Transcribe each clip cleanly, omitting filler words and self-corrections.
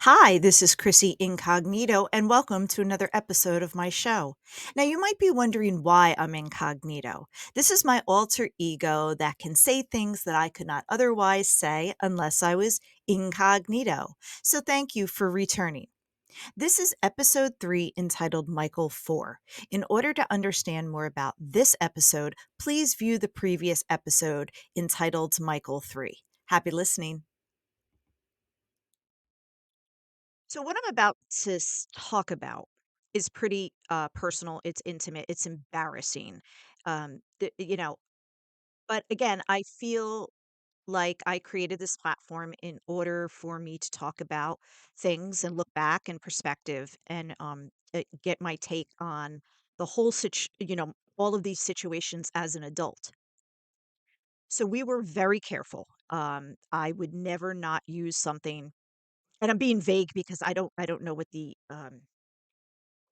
Hi, this is Chrissy Incognito, and welcome to another episode of my show. Now, you might be wondering why I'm incognito. This is my alter ego that can say things that I could not otherwise say unless I was incognito. So, thank you for returning. This is episode 3 entitled Michael 4. In order to understand more about this episode, please view the previous episode entitled Michael 3. Happy listening. So, what I'm about to talk about is pretty personal. It's intimate. It's embarrassing. The, you know, but again, I feel like I created this platform in order for me to talk about things and look back in perspective and get my take on the whole all of these situations as an adult. So we were very careful. I would never not use something, and I'm being vague because I don't know what the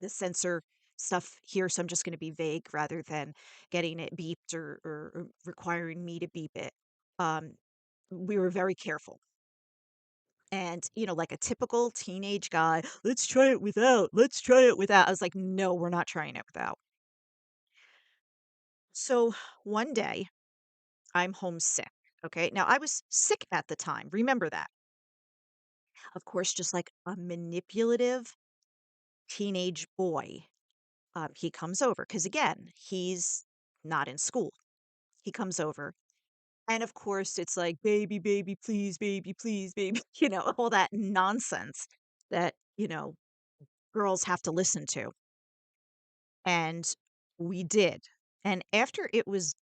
censor stuff here, so I'm just going to be vague rather than getting it beeped or requiring me to beep it. Um, we were very careful. And, like a typical teenage guy, let's try it without, let's try it without. I was like, no, we're not trying it without. So one day I'm homesick. Okay. Now I was sick at the time. Remember that. Of course, just like a manipulative teenage boy, he comes over because, again, he's not in school. He comes over. And of course, it's like, baby, please, baby, all that nonsense that, girls have to listen to. And we did. And after it was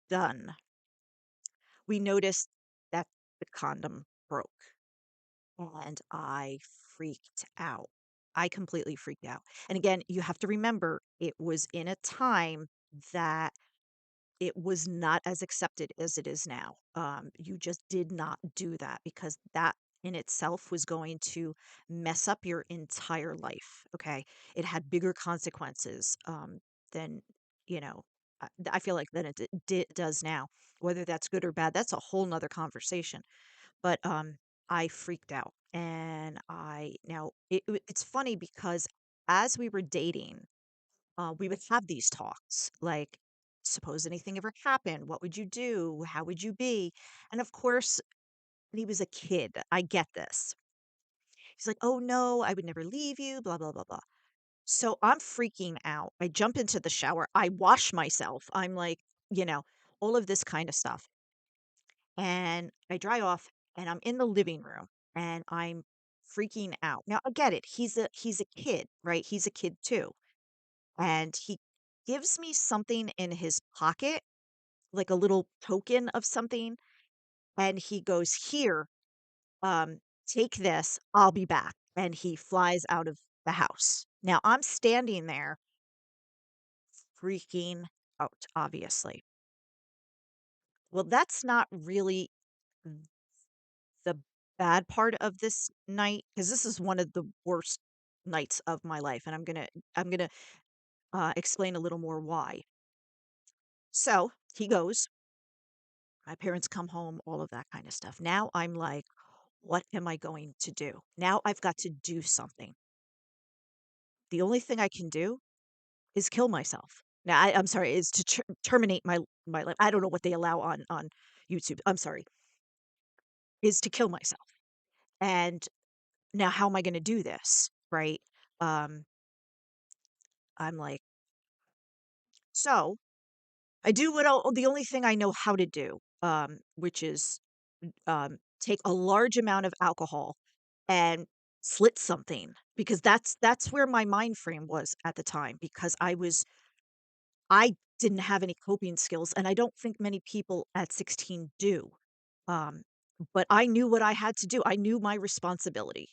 done, we noticed that the condom broke. And I freaked out. I completely freaked out. And again, you have to remember it was in a time that it was not as accepted as it is now. You just did not do that because that in itself was going to mess up your entire life. Okay. It had bigger consequences than, you know, I feel like than does now. Whether that's good or bad, that's a whole nother conversation. But I freaked out. And it's funny because as we were dating, we would have these talks like, suppose anything ever happened, what would you do? How would you be? And of course, when he was a kid, I get this. He's like, oh no, I would never leave you, blah, blah, blah, blah. So I'm freaking out. I jump into the shower. I wash myself. I'm like, you know, all of this kind of stuff. And I dry off and I'm in the living room and I'm freaking out. Now I get it. He's a kid, right? He's a kid too. And he gives me something in his pocket, like a little token of something, and he goes, "Here, take this, I'll be back." And he flies out of the house. Now I'm standing there freaking out, obviously. Well, that's not really the bad part of this night because this is one of the worst nights of my life, and I'm gonna explain a little more why. So he goes, my parents come home, all of that kind of stuff. Now I'm like, what am I going to do? Now I've got to do something. The only thing I can do is kill myself. Now I'm sorry, is to terminate my life. I don't know what they allow on YouTube. I'm sorry, is to kill myself. And now how am I going to do this? Right? Um, I'm like, so I do the only thing I know how to do, which is take a large amount of alcohol and slit something because that's where my mind frame was at the time because I didn't have any coping skills and I don't think many people at 16 do. Um, but I knew what I had to do. I knew my responsibility.